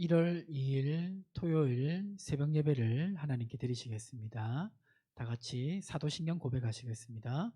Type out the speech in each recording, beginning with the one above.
1월 2일 토요일 새벽 예배를 하나님께 드리시겠습니다. 다 같이 사도신경 고백하시겠습니다.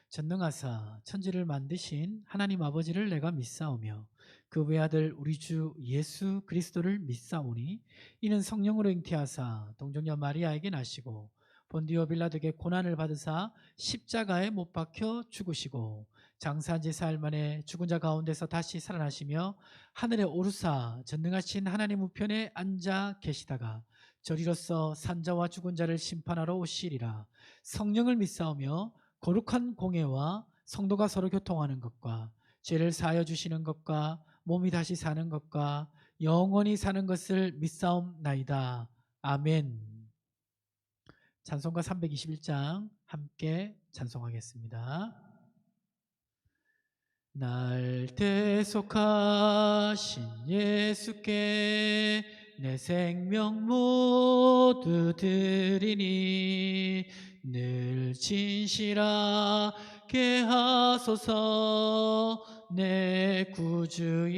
전능하사 천지를 만드신 하나님 아버지를 내가 믿사오며 그 외아들 우리 주 예수 그리스도를 믿사오니 이는 성령으로 잉태하사 동정녀 마리아에게 나시고 본디오 빌라도에게 고난을 받으사 십자가에 못 박혀 죽으시고 장사한 지 사흘 만에 죽은 자 가운데서 다시 살아나시며 하늘에 오르사 전능하신 하나님 우편에 앉아 계시다가 저리로서 산자와 죽은 자를 심판하러 오시리라. 성령을 믿사오며 거룩한 공예와 성도가 서로 교통하는 것과 죄를 사하여 주시는 것과 몸이 다시 사는 것과 영원히 사는 것을 믿사옵나이다. 아멘. 찬송가 321장 함께 찬송하겠습니다. 날 대속하신 예수께 내 생명 모두 드리니 늘 진실하게 하소서. 내 구주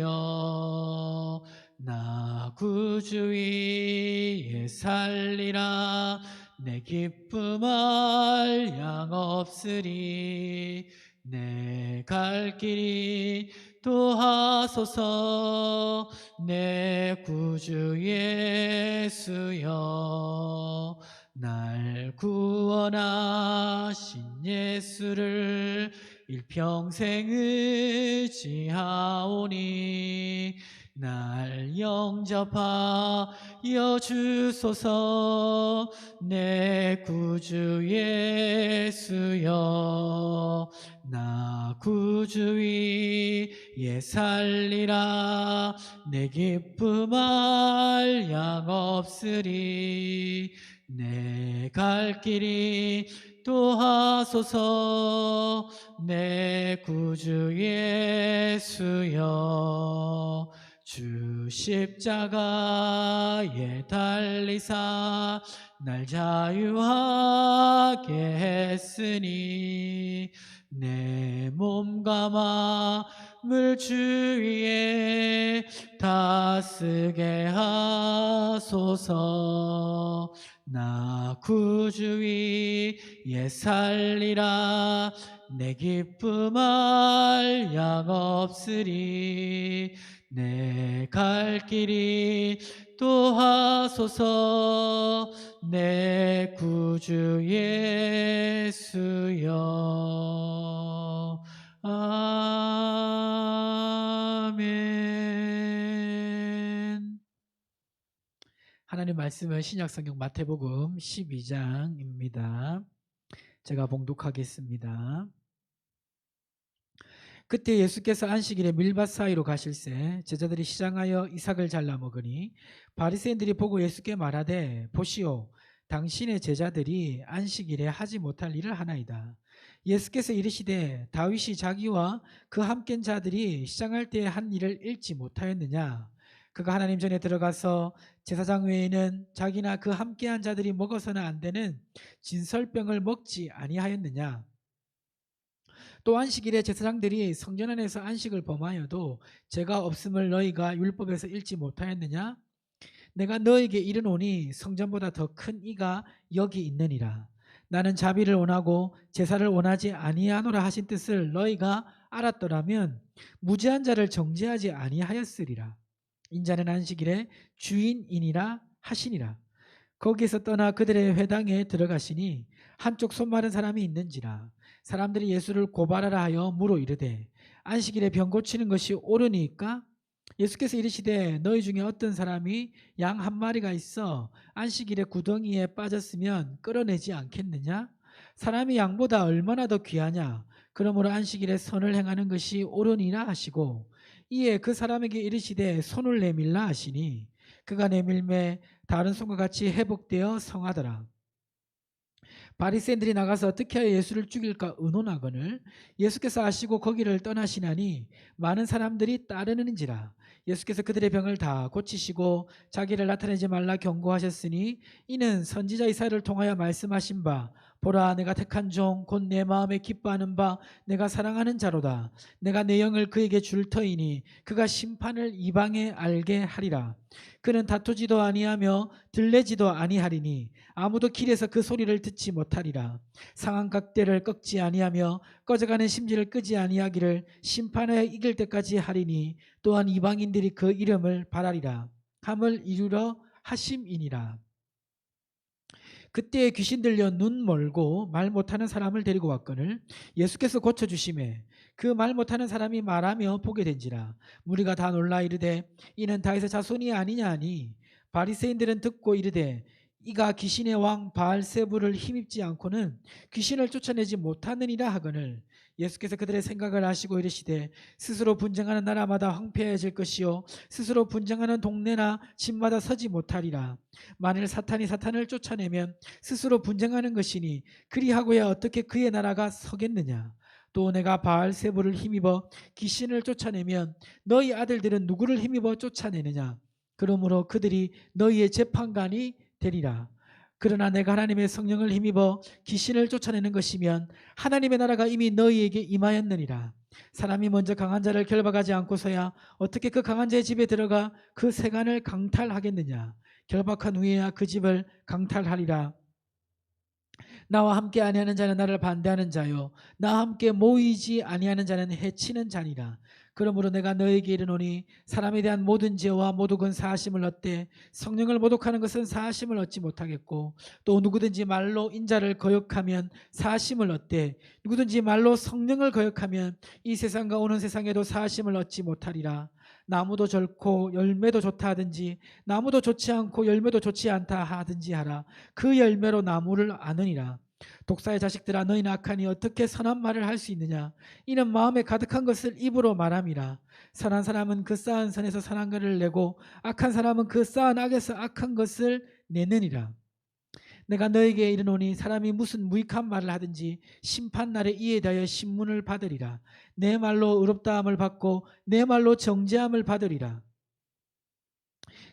예수여 나 구주 위에 살리라. 내 기쁨 알량 없으리. 내 갈 길이 도하소서. 내 구주 예수여 날 구원하신 예수를 일평생 의지하오니 날 영접하여 주소서. 내 구주 예수여 나 구주 위에 살리라. 내 기쁨 알량 없으리. 내 갈 길이 도하소서. 내 구주 예수여 주 십자가에 달리사 날 자유하게 했으니 내 몸과 마음을 주 위에 다쓰게 하소서. 나 구주 위에 살리라. 내 기쁨 알량 없으리. 내 갈 길이 도하소서. 내 구주 예수여 아멘. 하나님 말씀은 신약성경 마태복음 12장입니다. 제가 봉독하겠습니다. 그때 예수께서 안식일에 밀밭 사이로 가실새 제자들이 시장하여 이삭을 잘라 먹으니 바리새인들이 보고 예수께 말하되 보시오 당신의 제자들이 안식일에 하지 못할 일을 하나이다. 예수께서 이르시되 다윗이 자기와 그 함께한 자들이 시장할 때에 한 일을 읽지 못하였느냐. 그가 하나님 전에 들어가서 제사장 외에는 자기나 그 함께한 자들이 먹어서는 안 되는 진설병을 먹지 아니하였느냐. 또 안식일에 제사장들이 성전 안에서 안식을 범하여도 죄가 없음을 너희가 율법에서 읽지 못하였느냐. 내가 너에게 이르노니 성전보다 더 큰 이가 여기 있느니라. 나는 자비를 원하고 제사를 원하지 아니하노라 하신 뜻을 너희가 알았더라면 무죄한 자를 정죄하지 아니하였으리라. 인자는 안식일에 주인이니라 하시니라. 거기에서 떠나 그들의 회당에 들어가시니 한쪽 손 마른 사람이 있는지라. 사람들이 예수를 고발하라 하여 물어 이르되 안식일에 병 고치는 것이 옳으니까? 예수께서 이르시되 너희 중에 어떤 사람이 양 한 마리가 있어 안식일에 구덩이에 빠졌으면 끌어내지 않겠느냐? 사람이 양보다 얼마나 더 귀하냐? 그러므로 안식일에 선을 행하는 것이 옳으니라 하시고 이에 그 사람에게 이르시되 손을 내밀라 하시니 그가 내밀매 다른 손과 같이 회복되어 성하더라. 바리새인들이 나가서 어떻게 하여 예수를 죽일까 의논하거늘 예수께서 아시고 거기를 떠나시나니 많은 사람들이 따르는지라. 예수께서 그들의 병을 다 고치시고 자기를 나타내지 말라 경고하셨으니 이는 선지자 이사야를 통하여 말씀하신 바 보라, 내가 택한 종 곧 내 마음에 기뻐하는 바 내가 사랑하는 자로다. 내가 내 영을 그에게 줄 터이니 그가 심판을 이방에 알게 하리라. 그는 다투지도 아니하며 들레지도 아니하리니 아무도 길에서 그 소리를 듣지 못하리라. 상한 각대를 꺾지 아니하며 꺼져가는 심지를 끄지 아니하기를 심판하여 이길 때까지 하리니 또한 이방인들이 그 이름을 바라리라 함을 이루러 하심이니라. 그때에 귀신 들려 눈 멀고 말 못하는 사람을 데리고 왔거늘 예수께서 고쳐주심에 그 말 못하는 사람이 말하며 보게 된지라. 무리가 다 놀라 이르되 이는 다윗의 자손이 아니냐 하니 바리새인들은 듣고 이르되 이가 귀신의 왕 바알세불을 힘입지 않고는 귀신을 쫓아내지 못하느니라 하거늘 예수께서 그들의 생각을 아시고 이르시되 스스로 분쟁하는 나라마다 황폐해질 것이요 스스로 분쟁하는 동네나 집마다 서지 못하리라. 만일 사탄이 사탄을 쫓아내면 스스로 분쟁하는 것이니 그리하고야 어떻게 그의 나라가 서겠느냐. 또 내가 바알세불을 힘입어 귀신을 쫓아내면 너희 아들들은 누구를 힘입어 쫓아내느냐. 그러므로 그들이 너희의 재판관이 되리라. 그러나 내가 하나님의 성령을 힘입어 귀신을 쫓아내는 것이면 하나님의 나라가 이미 너희에게 임하였느니라. 사람이 먼저 강한 자를 결박하지 않고서야 어떻게 그 강한 자의 집에 들어가 그 세간을 강탈하겠느냐. 결박한 후에야 그 집을 강탈하리라. 나와 함께 아니하는 자는 나를 반대하는 자요 나와 함께 모이지 아니하는 자는 해치는 자니라. 그러므로 내가 너에게 이르노니 사람에 대한 모든 죄와 모독은 사하심을 얻되 성령을 모독하는 것은 사하심을 얻지 못하겠고 또 누구든지 말로 인자를 거역하면 사하심을 얻되 누구든지 말로 성령을 거역하면 이 세상과 오는 세상에도 사하심을 얻지 못하리라. 나무도 좋고 열매도 좋다 하든지 나무도 좋지 않고 열매도 좋지 않다 하든지 하라. 그 열매로 나무를 아느니라. 독사의 자식들아 너희는 악하니 어떻게 선한 말을 할 수 있느냐. 이는 마음에 가득한 것을 입으로 말함이라. 선한 사람은 그 쌓은 선에서 선한 것을 내고 악한 사람은 그 쌓은 악에서 악한 것을 내느니라. 내가 너에게 이르노니 사람이 무슨 무익한 말을 하든지 심판날에 이에 대하여 신문을 받으리라. 내 말로 의롭다함을 받고 내 말로 정죄함을 받으리라.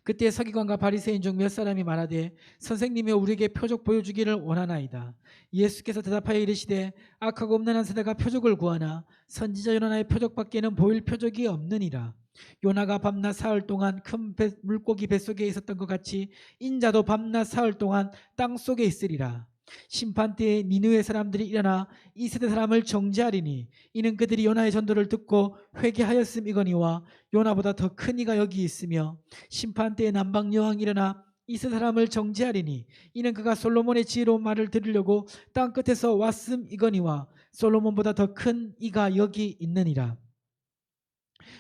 그때 서기관과 바리새인 중 몇 사람이 말하되 선생님이 우리에게 표적 보여주기를 원하나이다. 예수께서 대답하여 이르시되 악하고 없는 한 세대가 표적을 구하나 선지자 요나의 표적밖에는 보일 표적이 없느니라. 요나가 밤낮 사흘 동안 큰 물고기 뱃속에 있었던 것 같이 인자도 밤낮 사흘 동안 땅속에 있으리라. 심판 때에 니느웨 사람들이 일어나 이 세대 사람을 정죄하리니 이는 그들이 요나의 전도를 듣고 회개하였음이거니와 요나보다 더 큰 이가 여기 있으며 심판 때에 남방 여왕이 일어나 이 세대 사람을 정죄하리니 이는 그가 솔로몬의 지혜로운 말을 들으려고 땅 끝에서 왔음이거니와 솔로몬보다 더 큰 이가 여기 있느니라.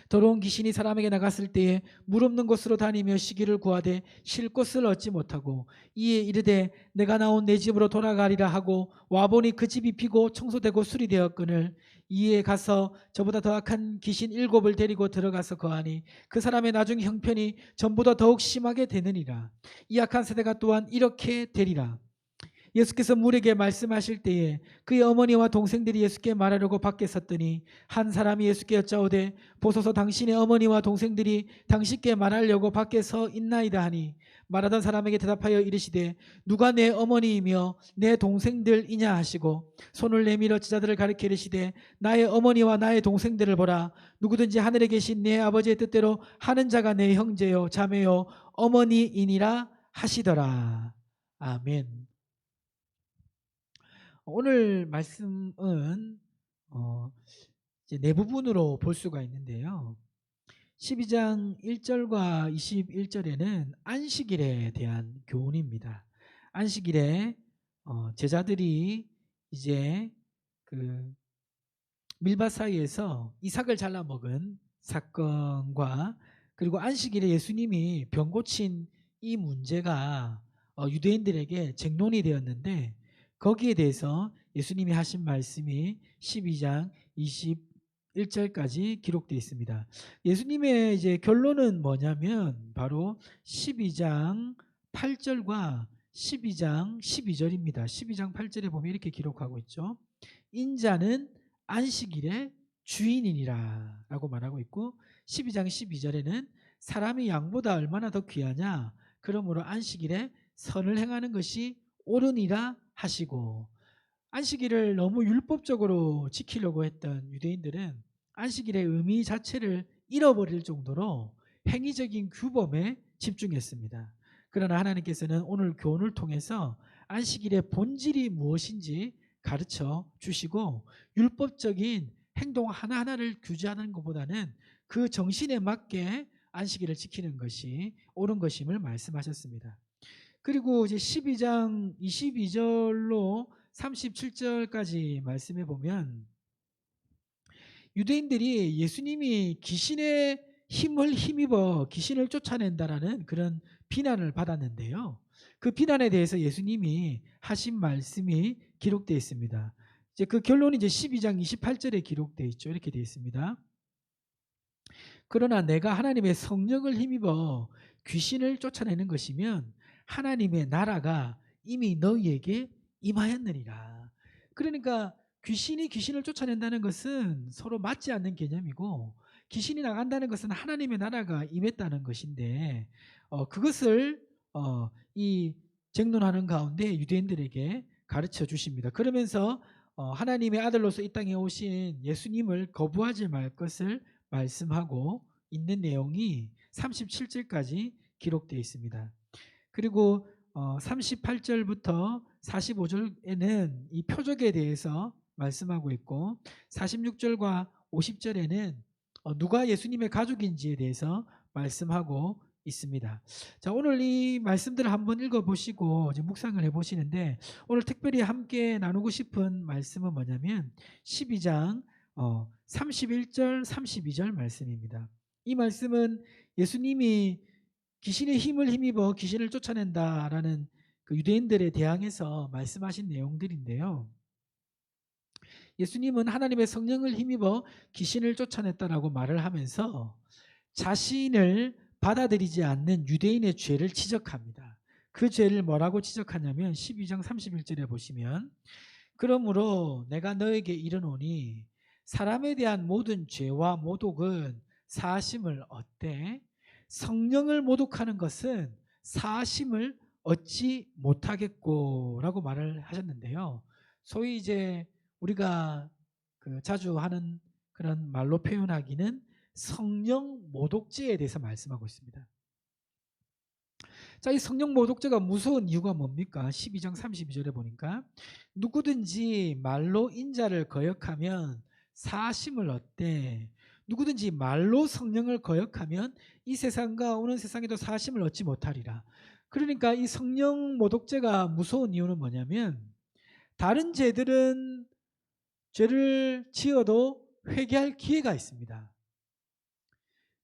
더러운 귀신이 사람에게 나갔을 때에 물 없는 곳으로 다니며 쉬기를 구하되 쉴 곳을 얻지 못하고 이에 이르되 내가 나온 내 집으로 돌아가리라 하고 와보니 그 집이 비고 청소되고 수리되었거늘 이에 가서 저보다 더 악한 귀신 7을 데리고 들어가서 거하니 그 사람의 나중 형편이 전보다 더욱 심하게 되느니라. 이 악한 세대가 또한 이렇게 되리라. 예수께서 물에게 말씀하실 때에 그의 어머니와 동생들이 예수께 말하려고 밖에 섰더니 한 사람이 예수께 여짜오되 보소서 당신의 어머니와 동생들이 당신께 말하려고 밖에 서 있나이다 하니 말하던 사람에게 대답하여 이르시되 누가 내 어머니이며 내 동생들이냐 하시고 손을 내밀어 제자들을 가리켜 이르시되 나의 어머니와 나의 동생들을 보라. 누구든지 하늘에 계신 내 아버지의 뜻대로 하는 자가 내 형제요 자매요 어머니이니라 하시더라. 아멘. 오늘 말씀은 이제 네 부분으로 볼 수가 있는데요. 12장 1절과 21절에는 안식일에 대한 교훈입니다. 안식일에 제자들이 이제 그 밀밭 사이에서 이삭을 잘라 먹은 사건과 그리고 안식일에 예수님이 병 고친 이 문제가 유대인들에게 쟁론이 되었는데 거기에 대해서 예수님이 하신 말씀이 12장 21절까지 기록되어 있습니다. 예수님의 이제 결론은 뭐냐면 바로 12장 8절과 12장 12절입니다. 12장 8절에 보면 이렇게 기록하고 있죠. 인자는 안식일의 주인이니라 라고 말하고 있고 12장 12절에는 사람이 양보다 얼마나 더 귀하냐 그러므로 안식일에 선을 행하는 것이 옳으니라 하시고 안식일을 너무 율법적으로 지키려고 했던 유대인들은 안식일의 의미 자체를 잃어버릴 정도로 행위적인 규범에 집중했습니다. 그러나 하나님께서는 오늘 교훈을 통해서 안식일의 본질이 무엇인지 가르쳐 주시고 율법적인 행동 하나하나를 규제하는 것보다는 그 정신에 맞게 안식일을 지키는 것이 옳은 것임을 말씀하셨습니다. 그리고 이제 12장 22절로 37절까지 말씀해 보면 유대인들이 예수님이 귀신의 힘을 힘입어 귀신을 쫓아낸다라는 그런 비난을 받았는데요. 그 비난에 대해서 예수님이 하신 말씀이 기록되어 있습니다. 이제 그 결론이 이제 12장 28절에 기록되어 있죠. 이렇게 되어 있습니다. 그러나 내가 하나님의 성령을 힘입어 귀신을 쫓아내는 것이면 하나님의 나라가 이미 너희에게 임하였느니라. 그러니까 귀신이 귀신을 쫓아낸다는 것은 서로 맞지 않는 개념이고 귀신이 나간다는 것은 하나님의 나라가 임했다는 것인데 그것을 이 쟁론하는 가운데 유대인들에게 가르쳐 주십니다. 그러면서 하나님의 아들로서 이 땅에 오신 예수님을 거부하지 말 것을 말씀하고 있는 내용이 37절까지 기록되어 있습니다. 그리고 38절부터 45절에는 이 표적에 대해서 말씀하고 있고 46절과 50절에는 누가 예수님의 가족인지에 대해서 말씀하고 있습니다. 자, 오늘 이 말씀들을 한번 읽어보시고 이제 묵상을 해보시는데 오늘 특별히 함께 나누고 싶은 말씀은 뭐냐면 12장 31절 32절 말씀입니다. 이 말씀은 예수님이 귀신의 힘을 힘입어 귀신을 쫓아낸다라는 그 유대인들에 대항해서 말씀하신 내용들인데요. 예수님은 하나님의 성령을 힘입어 귀신을 쫓아냈다라고 말을 하면서 자신을 받아들이지 않는 유대인의 죄를 지적합니다. 그 죄를 뭐라고 지적하냐면 12장 31절에 보시면 그러므로 내가 너에게 이르노니 사람에 대한 모든 죄와 모독은 사하심을 얻되 성령을 모독하는 것은 사하심을 얻지 못하겠고라고 말을 하셨는데요. 소위 이제 우리가 그 자주 하는 그런 말로 표현하기는 성령 모독죄에 대해서 말씀하고 있습니다. 자, 이 성령 모독죄가 무서운 이유가 뭡니까? 12장 32절에 보니까 누구든지 말로 인자를 거역하면 사심을 얻되 누구든지 말로 성령을 거역하면 이 세상과 오는 세상에도 사심을 얻지 못하리라. 그러니까 이 성령 모독죄가 무서운 이유는 뭐냐면 다른 죄들은 죄를 지어도 회개할 기회가 있습니다.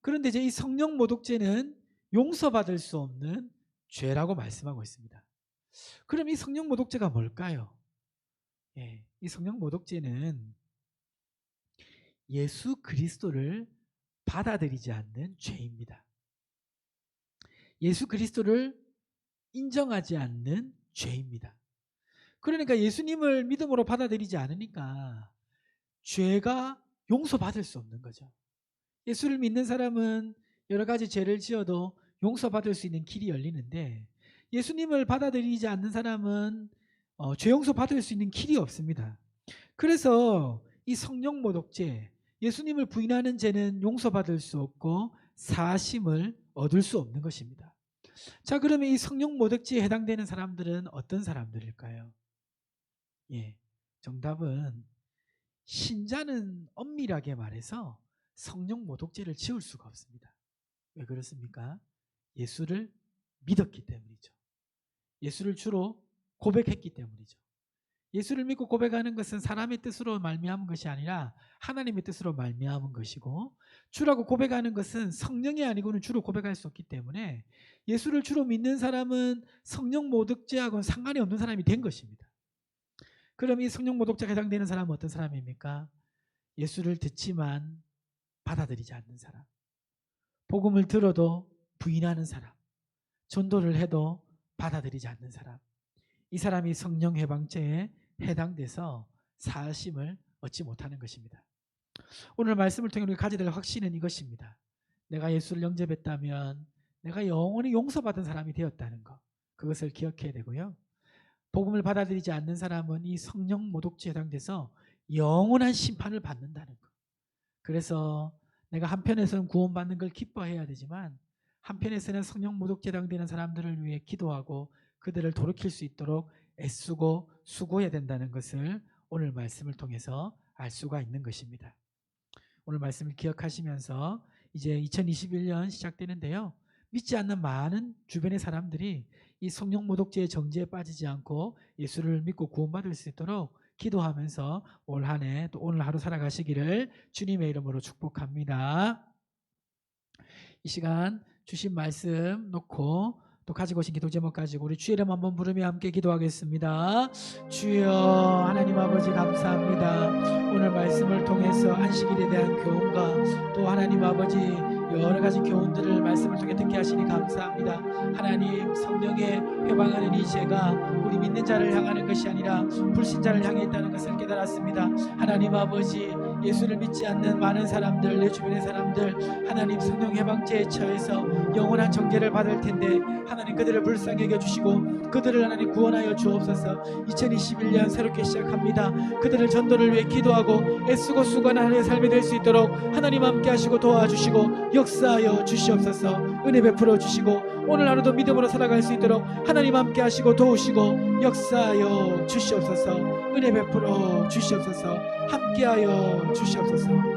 그런데 이제 이 성령 모독죄는 용서받을 수 없는 죄라고 말씀하고 있습니다. 그럼 이 성령 모독죄가 뭘까요? 이 성령 모독죄는 예수 그리스도를 받아들이지 않는 죄입니다. 예수 그리스도를 인정하지 않는 죄입니다. 그러니까 예수님을 믿음으로 받아들이지 않으니까 죄가 용서받을 수 없는 거죠. 예수를 믿는 사람은 여러 가지 죄를 지어도 용서받을 수 있는 길이 열리는데 예수님을 받아들이지 않는 사람은 죄 용서받을 수 있는 길이 없습니다. 그래서 이 성령 모독죄, 예수님을 부인하는 죄는 용서받을 수 없고 사심을 얻을 수 없는 것입니다. 자, 그러면 이 성령 모독죄에 해당되는 사람들은 어떤 사람들일까요? 정답은 신자는 엄밀하게 말해서 성령 모독죄를 지을 수가 없습니다. 왜 그렇습니까? 예수를 믿었기 때문이죠. 예수를 주로 고백했기 때문이죠. 예수를 믿고 고백하는 것은 사람의 뜻으로 말미암은 것이 아니라 하나님의 뜻으로 말미암은 것이고 주라고 고백하는 것은 성령이 아니고는 주로 고백할 수 없기 때문에 예수를 주로 믿는 사람은 성령 모독죄하고는 상관이 없는 사람이 된 것입니다. 그럼 이 성령 모독죄에 해당되는 사람은 어떤 사람입니까? 예수를 듣지만 받아들이지 않는 사람, 복음을 들어도 부인하는 사람, 전도를 해도 받아들이지 않는 사람, 이 사람이 성령 해방죄에 해당돼서 사심을 얻지 못하는 것입니다. 오늘 말씀을 통해 우리가 가져야 될 확신은 이것입니다. 내가 예수를 영접했다면 내가 영원히 용서받은 사람이 되었다는 것, 그것을 기억해야 되고요. 복음을 받아들이지 않는 사람은 이 성령 모독죄에 해당돼서 영원한 심판을 받는다는 거. 그래서 내가 한편에서는 구원받는 걸 기뻐해야 되지만 한편에서는 성령 모독죄에 해당되는 사람들을 위해 기도하고 그들을 돌이킬 수 있도록 애쓰고 수고해야 된다는 것을 오늘 말씀을 통해서 알 수가 있는 것입니다. 오늘 말씀을 기억하시면서 이제 2021년 시작되는데요. 믿지 않는 많은 주변의 사람들이 이 성령 모독죄의 정죄에 빠지지 않고 예수를 믿고 구원받을 수 있도록 기도하면서 올 한 해 또 오늘 하루 살아가시기를 주님의 이름으로 축복합니다. 이 시간 주신 말씀 놓고 또 가지고 오신 기도 제목 가지고 우리 주의 이름 한번 부르며 함께 기도하겠습니다. 주여 하나님 아버지 감사합니다. 오늘 말씀을 통해서 안식일에 대한 교훈과 또 하나님 아버지 여러 가지 교훈들을 말씀을 통해 듣게 하시니 감사합니다. 하나님 성령의 회방하는 이 죄가 우리 믿는 자를 향하는 것이 아니라 불신자를 향해 있다는 것을 깨달았습니다. 하나님 아버지 예수를 믿지 않는 많은 사람들 내 주변의 사람들 하나님 성령 해방죄에 처해서 영원한 정죄를 받을 텐데 하나님 그들을 불쌍히 여겨주시고 그들을 하나님 구원하여 주옵소서. 2021년 새롭게 시작합니다. 그들을 전도를 위해 기도하고 애쓰고 수고하는 하나님의 삶이 될 수 있도록 하나님 함께 하시고 도와주시고 역사하여 주시옵소서. 은혜 베풀어 주시고 오늘 하루도 믿음으로 살아갈 수 있도록 하나님 함께 하시고 도우시고 역사하여 주시옵소서. 은혜 베풀어 주시옵소서. 함께하여 주시옵소서.